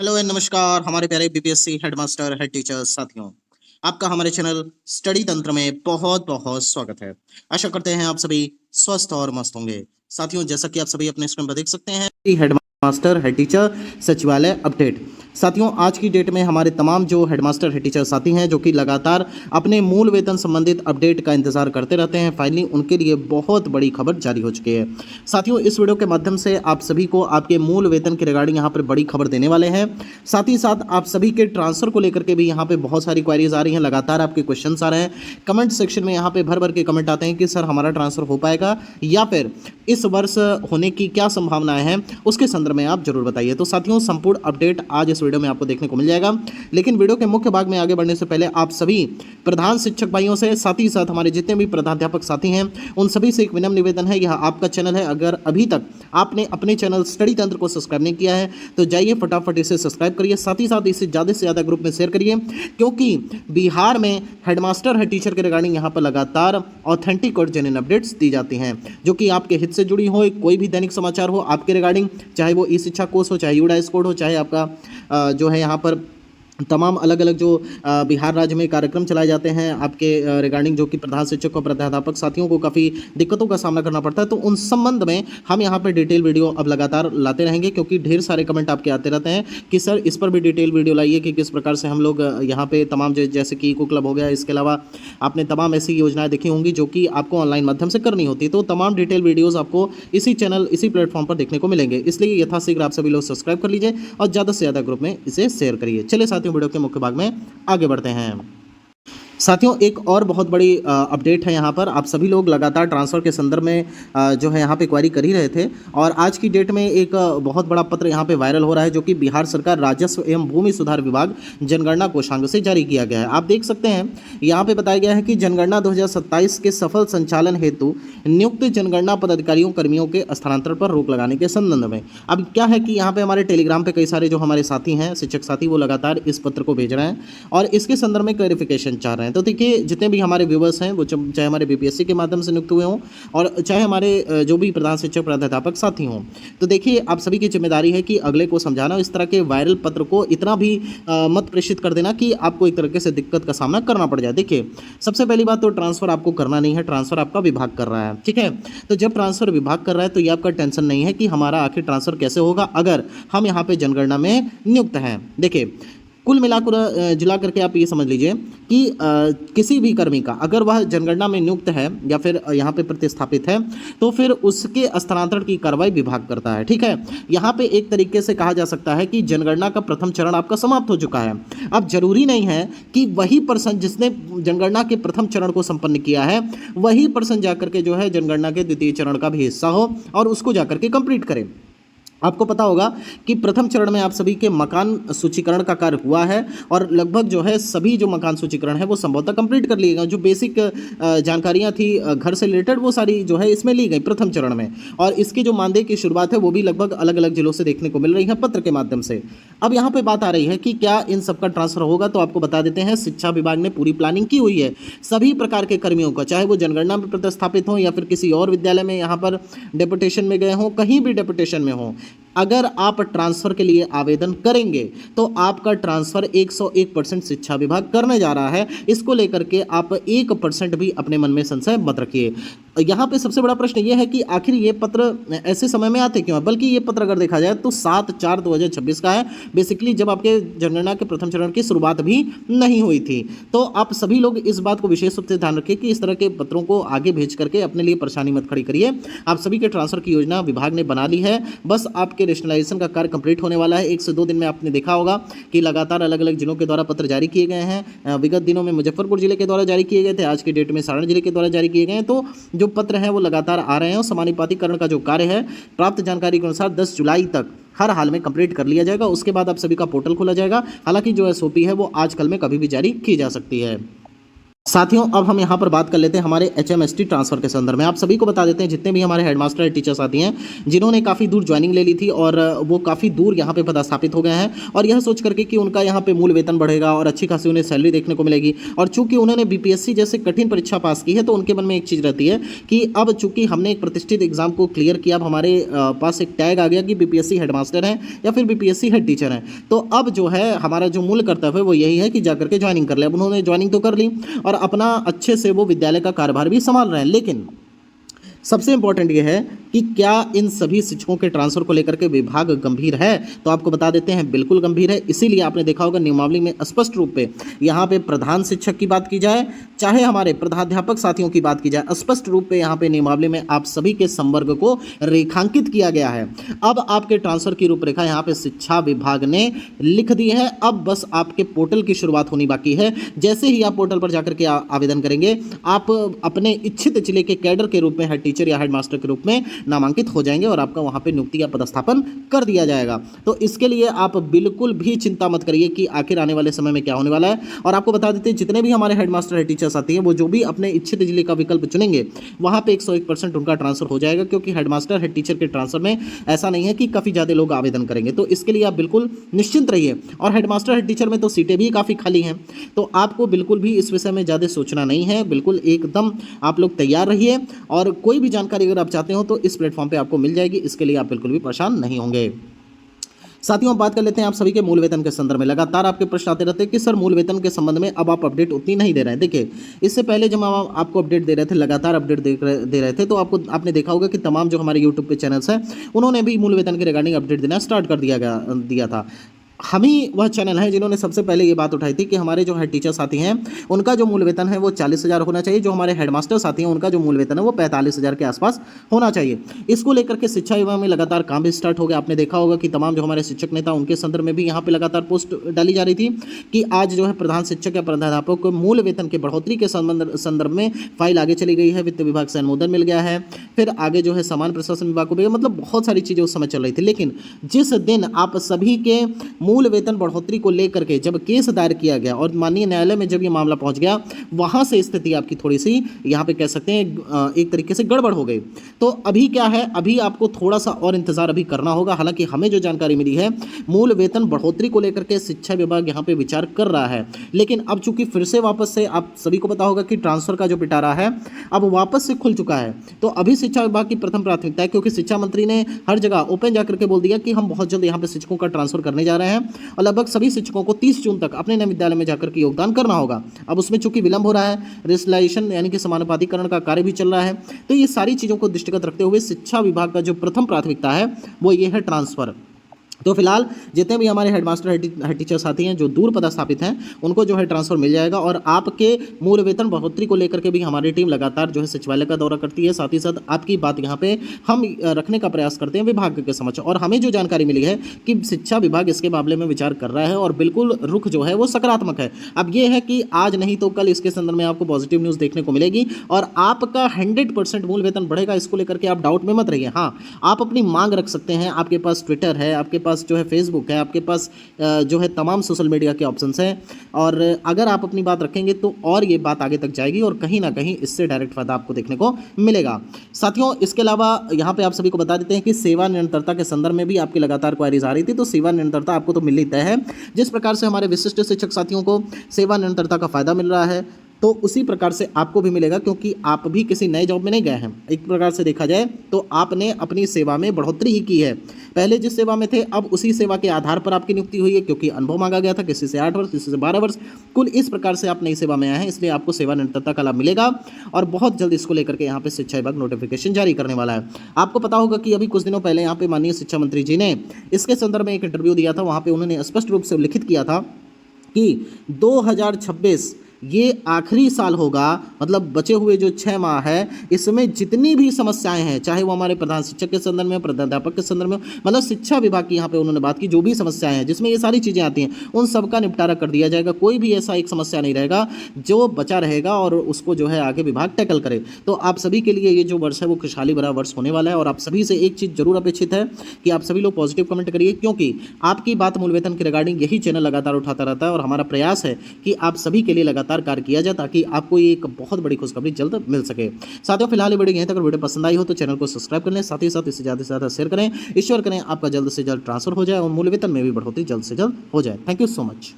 Hello and नमस्कार हमारे प्यारे बीपीएससी हेडमास्टर हेड टीचर साथियों। आपका हमारे चैनल स्टडी तंत्र में बहुत बहुत स्वागत है। आशा करते हैं आप सभी स्वस्थ और मस्त होंगे। साथियों, जैसा कि आप सभी अपने स्क्रीन पर देख सकते हैं, हेडमास्टर हेड टीचर सचिवालय अपडेट। साथियों, आज की डेट में हमारे तमाम जो हेडमास्टर हेड टीचर साथी हैं जो कि लगातार अपने मूल वेतन संबंधित अपडेट का इंतजार करते रहते हैं, फाइनली उनके लिए बहुत बड़ी खबर जारी हो चुकी है। साथियों, इस वीडियो के माध्यम से आप सभी को आपके मूल वेतन के रिगार्डिंग यहाँ पर बड़ी खबर देने वाले हैं। साथ ही साथ आप सभी के ट्रांसफर को लेकर के भी यहाँ पे बहुत सारी क्वारीज आ रही हैं, लगातार आपके क्वेश्चन आ रहे हैं। कमेंट सेक्शन में यहाँ पे भर भर के कमेंट आते हैं कि सर हमारा ट्रांसफर हो पाएगा या फिर इस वर्ष होने की क्या संभावनाएं हैं, उसके संदर्भ में आप जरूर बताइए। तो साथियों, संपूर्ण अपडेट आज इस वीडियो में आपको देखने को मिल जाएगा। लेकिन वीडियो के मुख्य भाग में आगे बढ़ने से पहले आप सभी प्रधान शिक्षक भाइयों से, साथ ही साथ हमारे जितने भी प्रधानाध्यापक साथी हैं, उन सभी से एक विनम्र निवेदन है, यह आपका चैनल है। अगर अभी तक आपने अपने चैनल स्टडी तंत्र को सब्सक्राइब नहीं किया है तो जाइए फटाफट इसे सब्सक्राइब करिए। साथ ही साथ इसे ज़्यादा से ज़्यादा ग्रुप में शेयर करिए, क्योंकि बिहार में हेडमास्टर हेड टीचर के रिगार्डिंग यहाँ पर लगातार ऑथेंटिक और जेन्युइन अपडेट्स दी जाती हैं, जो कि आपके हित से जुड़ी हो। कोई भी दैनिक समाचार हो आपके रिगार्डिंग, चाहे वो ई शिक्षा कोर्स हो, चाहे यूडा स्कोड हो, चाहे आपका जो है यहाँ पर तमाम अलग अलग जो बिहार राज्य में कार्यक्रम चलाए जाते हैं आपके रिगार्डिंग, जो कि प्रधान शिक्षक और प्राध्यापक साथियों को काफ़ी दिक्कतों का सामना करना पड़ता है, तो उन संबंध में हम यहाँ पर डिटेल वीडियो अब लगातार लाते रहेंगे, क्योंकि ढेर सारे कमेंट आपके आते रहते हैं कि सर इस पर भी डिटेल वीडियो लाइए कि किस प्रकार से हम लोग यहाँ पे तमाम जैसे कि इको क्लब हो गया, इसके अलावा आपने तमाम ऐसी योजनाएं देखी होंगी जो कि आपको ऑनलाइन माध्यम से करनी होती है। तो तमाम डिटेल वीडियोज़ आपको इसी चैनल, इसी प्लेटफॉर्म पर देखने को मिलेंगे। इसलिए यथाशीघ्र आप सभी लोग सब्सक्राइब कर लीजिए और ज़्यादा से ज़्यादा ग्रुप में इसे शेयर करिए। चलिए साथियों, वीडियो के मुख्य भाग में आगे बढ़ते हैं। साथियों, एक और बहुत बड़ी अपडेट है यहाँ पर। आप सभी लोग लगातार ट्रांसफ़र के संदर्भ में जो है यहाँ पे क्वेरी कर ही रहे थे, और आज की डेट में एक बहुत बड़ा पत्र यहाँ पे वायरल हो रहा है, जो कि बिहार सरकार राजस्व एवं भूमि सुधार विभाग जनगणना कोषांग से जारी किया गया है। आप देख सकते हैं यहाँ पे बताया गया है कि जनगणना 2027 के सफल संचालन हेतु नियुक्त जनगणना पदाधिकारियों कर्मियों के स्थानांतरण पर रोक लगाने के संबंध में। अब क्या है कि यहाँ पे हमारे टेलीग्राम पे कई सारे जो हमारे साथी हैं, शिक्षक साथी, वो लगातार इस पत्र को भेज रहे हैं और इसके संदर्भ में क्लैरिफिकेशन चाह रहे हैं। तो देखिए, जितने भी हमारे व्यूवर्स हैं वो चाहे हमारे बीपीएससी के माध्यम से नियुक्त हुए हों और चाहे हमारे जो भी प्रधान शिक्षक प्राध्यापक साथी हों, तो देखिए आप सभी की जिम्मेदारी है कि अगले को समझाना। इस तरह के वायरल पत्र को इतना भी मत प्रेषित कर देना कि आपको एक तरीके से दिक्कत का सामना करना पड़ जाए। देखिए, सबसे पहली बात तो ट्रांसफ़र आपको करना नहीं है, ट्रांसफ़र आपका विभाग कर रहा है, ठीक है। तो जब ट्रांसफ़र विभाग कर रहा है तो ये आपका टेंशन नहीं है कि हमारा आखिर ट्रांसफ़र कैसे होगा अगर हम यहाँ पे जनगणना में नियुक्त हैं। देखिए, कुल मिलाकर जुला करके आप ये समझ लीजिए कि किसी भी कर्मी का अगर वह जनगणना में नियुक्त है या फिर यहाँ पे प्रतिस्थापित है, तो फिर उसके स्थानांतरण की कार्रवाई विभाग करता है, ठीक है। यहाँ पे एक तरीके से कहा जा सकता है कि जनगणना का प्रथम चरण आपका समाप्त हो चुका है। अब जरूरी नहीं है कि वही पर्सन जिसने जनगणना के प्रथम चरण को संपन्न किया है वही पर्सन जाकर के जो है जनगणना के द्वितीय चरण का भी हिस्सा हो और उसको जाकर के कंप्लीट करे। आपको पता होगा कि प्रथम चरण में आप सभी के मकान सूचीकरण का कार्य हुआ है और लगभग जो है सभी जो मकान सूचीकरण है वो संभवतः कंप्लीट कर लिए गए। जो बेसिक जानकारियां थी घर से रिलेटेड वो सारी जो है इसमें ली गई प्रथम चरण में, और इसकी जो मानदेय की शुरुआत है वो भी लगभग अलग अलग जिलों से देखने को मिल रही है पत्र के माध्यम से। अब यहाँ पे बात आ रही है कि क्या इन सबका ट्रांसफर होगा, तो आपको बता देते हैं शिक्षा विभाग ने पूरी प्लानिंग की हुई है। सभी प्रकार के कर्मियों का, चाहे वो जनगणना में प्रतिस्थापित हो या फिर किसी और विद्यालय में यहाँ पर डेपुटेशन में गए हों, कहीं भी डेपुटेशन में हो, अगर आप ट्रांसफ़र के लिए आवेदन करेंगे तो आपका ट्रांसफ़र 101% शिक्षा विभाग करने जा रहा है। इसको लेकर के आप 1% भी अपने मन में संशय मत रखिए। यहाँ पे सबसे बड़ा प्रश्न ये है कि आखिर ये पत्र ऐसे समय में आते क्यों हैं, बल्कि ये पत्र अगर देखा जाए तो 7/4/2026 का है, बेसिकली जब आपके जनगणना के प्रथम चरण की शुरुआत भी नहीं हुई थी। तो आप सभी लोग इस बात को विशेष रूप से ध्यान रखिए कि इस तरह के पत्रों को आगे भेज करके अपने लिए परेशानी मत खड़ी करिए। आप सभी के ट्रांसफ़र की योजना विभाग ने बना ली है, बस आपके रेशनलाइजेशन का कार्य कंप्लीट होने वाला है। 1 से 2 दिन में आपने देखा होगा कि लगातार अलग अलग जिलों के द्वारा पत्र जारी किए गए हैं। विगत दिनों में मुजफ्फरपुर जिले के द्वारा जारी किए गए थे, आज की डेट में सारण जिले के द्वारा जारी किए गए हैं। तो जो पत्र हैं वो लगातार आ रहे हैं और समानुपातिकरण का जो कार्य है प्राप्त जानकारी के अनुसार 10 जुलाई तक हर हाल में कंप्लीट कर लिया जाएगा। उसके बाद आप सभी का पोर्टल खोला जाएगा। हालांकि जो एसओपी है वो आज कल में कभी भी जारी की जा सकती है। साथियों अब हम यहाँ पर बात कर लेते हैं हमारे एचएमएसटी ट्रांसफर के संदर्भ में। आप सभी को बता देते हैं जितने भी हमारे हेडमास्टर है टीचर साथी हैं जिन्होंने काफ़ी दूर ज्वाइनिंग ले ली थी और वो काफ़ी दूर यहाँ पे पदस्थापित हो गए हैं और यह सोच करके कि उनका यहाँ पे मूल वेतन बढ़ेगा और अच्छी खासी उन्हें सैलरी देखने को मिलेगी। और चूंकि उन्होंने बीपीएससी जैसे कठिन परीक्षा पास की है तो उनके मन में एक चीज़ रहती है कि अब चूंकि हमने एक प्रतिष्ठित एग्जाम को क्लियर किया, अब हमारे पास एक टैग आ गया कि बीपीएससी हेडमास्टर हैं या फिर बीपीएससी हेड टीचर हैं, तो अब जो है हमारा जो मूल कर्तव्य है वो यही है कि जाकर के ज्वाइनिंग कर ले। अब उन्होंने ज्वाइनिंग तो कर ली और अपना अच्छे से वो विद्यालय का कार्यभार भी संभाल रहे हैं, लेकिन सबसे इंपॉर्टेंट ये है कि क्या इन सभी शिक्षकों के ट्रांसफर को लेकर के विभाग गंभीर है? तो आपको बता देते हैं बिल्कुल गंभीर है। इसीलिए आपने देखा होगा नियमावली में स्पष्ट रूप पे यहाँ पे प्रधान शिक्षक की बात की जाए चाहे हमारे प्रधानाध्यापक साथियों की बात की जाए, स्पष्ट रूप पे यहाँ पे नियमावली में आप सभी के संवर्ग को रेखांकित किया गया है। अब आपके ट्रांसफर की रूपरेखा यहाँ पे शिक्षा विभाग ने लिख दी है। अब बस आपके पोर्टल की शुरुआत होनी बाकी है। जैसे ही आप पोर्टल पर जाकर के आवेदन करेंगे आप अपने इच्छित जिले के कैडर के रूप में हेड टीचर या हेडमास्टर के रूप में नामांकित हो जाएंगे और आपका वहां पे नियुक्ति या पदस्थापन कर दिया जाएगा। तो इसके लिए आप बिल्कुल भी चिंता मत करिए कि आखिर आने वाले समय में क्या होने वाला है। और आपको बता देते हैं जितने भी हमारे हेडमास्टर हेड टीचर्स आते हैं वो जो भी अपने इच्छित जिले का विकल्प चुनेंगे वहां पे 101% उनका ट्रांसफर हो जाएगा, क्योंकि हेडमास्टर हेड टीचर के ट्रांसफर में ऐसा नहीं है कि काफी ज्यादा लोग आवेदन करेंगे। तो इसके लिए आप बिल्कुल निश्चिंत रहिए। और हेडमास्टर हेड टीचर में तो सीटें भी काफी खाली हैं, तो आपको बिल्कुल भी इस विषय में ज्यादा सोचना नहीं है। बिल्कुल एकदम आप लोग तैयार रहिए और कोई भी जानकारी अगर आप चाहते हो तो इस प्लेटफॉर्म पे आपको मिल जाएगी। इसके लिए आप बिल्कुल भी परेशान नहीं होंगे। साथियों बात कर लेते हैं आप सभी के मूल वेतन के संदर्भ में। लगातार आपके प्रश्न आते रहते हैं कि सर मूल वेतन के संबंध में अब आप अपडेट उतनी नहीं दे रहे हैं। देखिए इससे पहले जब हम आपको अपडेट दे रहे थे, लगातार अपडेट दे रहे थे, तो आपने देखा होगा कि तमाम जो हमारे यूट्यूब पे चैनल्स हैं उन्होंने भी मूल वेतन के रिगार्डिंग अपडेट देना स्टार्ट कर दिया था। हम ही वह चैनल है जिन्होंने सबसे पहले ये बात उठाई थी कि हमारे जो हेड टीचर साथी हैं उनका जो मूल वेतन है वो 40,000 होना चाहिए। जो हमारे हेडमास्टर साथी हैं उनका जो मूल वेतन है वो 45,000 के आसपास होना चाहिए। इसको लेकर के शिक्षा विभाग में लगातार काम भी स्टार्ट हो गया। आपने देखा होगा कि तमाम जो हमारे शिक्षक नेता उनके संदर्भ में भी यहाँ पे लगातार पोस्ट डाली जा रही थी कि आज जो है प्रधान शिक्षक या प्रधानाध्यापक को मूल वेतन के बढ़ोतरी के संदर्भ में फाइल आगे चली गई है, वित्त विभाग से अनुमोदन मिल गया है, फिर आगे जो है सामान्य प्रशासन विभाग को भी, मतलब बहुत सारी चीज़ें उस समय चल रही थी। लेकिन जिस दिन आप सभी के मूल वेतन बढ़ोतरी को लेकर के जब केस दायर किया गया और माननीय न्यायालय में जब ये मामला पहुंच गया, वहां से स्थिति आपकी थोड़ी सी यहां पे कह सकते हैं एक तरीके से गड़बड़ हो गई। तो अभी क्या है, अभी आपको थोड़ा सा और इंतजार अभी करना होगा। हालांकि हमें जो जानकारी मिली है मूल वेतन बढ़ोतरी को लेकर के शिक्षा विभाग यहां पे विचार कर रहा है। लेकिन अब चूंकि फिर से वापस से आप सभी को पता होगा कि ट्रांसफर का जो पिटारा है अब वापस से खुल चुका है, तो अभी शिक्षा विभाग की प्रथम प्राथमिकता है, क्योंकि शिक्षा मंत्री ने हर जगह ओपन जाकर के बोल दिया कि हम बहुत जल्द यहाँ पे शिक्षकों का ट्रांसफर करने जा रहे हैं और लगभग सभी शिक्षकों को 30 जून तक अपने नए विद्यालय में जाकर के योगदान करना होगा। अब उसमें चूंकि विलंब हो रहा है, रेशनलाइजेशन यानी कि समानुपातिकरण का कार्य भी चल रहा है, तो ये सारी चीज़ों को दृष्टिगत रखते हुए शिक्षा विभाग का जो प्रथम प्राथमिकता है वो ये है ट्रांसफर। तो फिलहाल जितने भी हमारे हेडमास्टर हेड टीचर साथी हैं जो दूर पदस्थापित हैं उनको जो है ट्रांसफर मिल जाएगा। और आपके मूल वेतन बढ़ोतरी को लेकर के भी हमारी टीम लगातार जो है सचिवालय का दौरा करती है। साथ ही साथ आपकी बात यहाँ पे हम रखने का प्रयास करते हैं विभाग के समक्ष। और हमें जो जानकारी मिली है कि शिक्षा विभाग इसके मामले में विचार कर रहा है और बिल्कुल रुख जो है वो सकारात्मक है। अब ये है कि आज नहीं तो कल इसके संदर्भ में आपको पॉजिटिव न्यूज़ देखने को मिलेगी और आपका 100% मूल वेतन बढ़ेगा। इसको लेकर के आप डाउट में मत रहिए। हाँ, आप अपनी मांग रख सकते हैं, आपके पास ट्विटर है, आपके पास जो है फेसबुक है, आपके पास जो है तमाम सोशल मीडिया के ऑप्शंस हैं, और अगर आप अपनी बात रखेंगे तो और ये बात आगे तक जाएगी और कहीं ना कहीं इससे डायरेक्ट फायदा आपको देखने को मिलेगा। साथियों इसके अलावा यहाँ पे आप सभी को बता देते हैं कि सेवा निरंतरता के संदर्भ में भी आपकी लगातार क्वारीज आ रही थी, तो सेवा निरंतरता आपको तो मिलनी तय है। जिस प्रकार से हमारे विशिष्ट शिक्षक साथियों को सेवा निरंतरता का फायदा मिल रहा है तो उसी प्रकार से आपको भी मिलेगा, क्योंकि आप भी किसी नए जॉब में नहीं गए हैं। एक प्रकार से देखा जाए तो आपने अपनी सेवा में बढ़ोतरी ही की है। पहले जिस सेवा में थे अब उसी सेवा के आधार पर आपकी नियुक्ति हुई है, क्योंकि अनुभव मांगा गया था, किसी से 8 वर्ष, किसी से 12 वर्ष, कुल इस प्रकार से आप नई सेवा में आए हैं, इसलिए आपको सेवा निरंतरता का लाभ मिलेगा। और बहुत जल्द इसको लेकर के यहाँ पे शिक्षा विभाग नोटिफिकेशन जारी करने वाला है। आपको पता होगा कि अभी कुछ दिनों पहले यहाँ पे माननीय शिक्षा मंत्री जी ने इसके संदर्भ में एक इंटरव्यू दिया था। वहाँ पे उन्होंने स्पष्ट रूप से उल्लिखित किया था कि 2026 ये आखिरी साल होगा, मतलब बचे हुए जो 6 माह है इसमें जितनी भी समस्याएं हैं, चाहे वो हमारे प्रधान शिक्षक के संदर्भ में, प्रधानाध्यापक के संदर्भ में, मतलब शिक्षा विभाग की यहाँ पे उन्होंने बात की, जो भी समस्याएं हैं जिसमें ये सारी चीज़ें आती हैं उन सब का निपटारा कर दिया जाएगा। कोई भी ऐसा एक समस्या नहीं रहेगा जो बचा रहेगा और उसको जो है आगे विभाग टैकल करे। तो आप सभी के लिए ये जो वर्ष है वो खुशहाली भरा वर्ष होने वाला है। और आप सभी से एक चीज़ जरूर अपेक्षित है कि आप सभी लोग पॉजिटिव कमेंट करिए, क्योंकि आपकी बात मूल वेतन के रिगार्डिंग यही चैनल लगातार उठाता रहता है और हमारा प्रयास है कि आप सभी के लिए लगातार लगातार कार्य किया जाए ताकि आपको ये एक बहुत बड़ी खुशखबरी जल्द मिल सके। साथियों फिलहाल ये वीडियो यहीं तक। अगर वीडियो पसंद आई हो तो चैनल को सब्सक्राइब कर लें, साथ ही साथ इसे ज़्यादा से ज़्यादा शेयर करें। ईश्वर करें आपका जल्द से जल्द ट्रांसफर हो जाए और मूल्य वेतन में भी बढ़ोतरी जल्द से जल्द हो जाए। Thank you so much.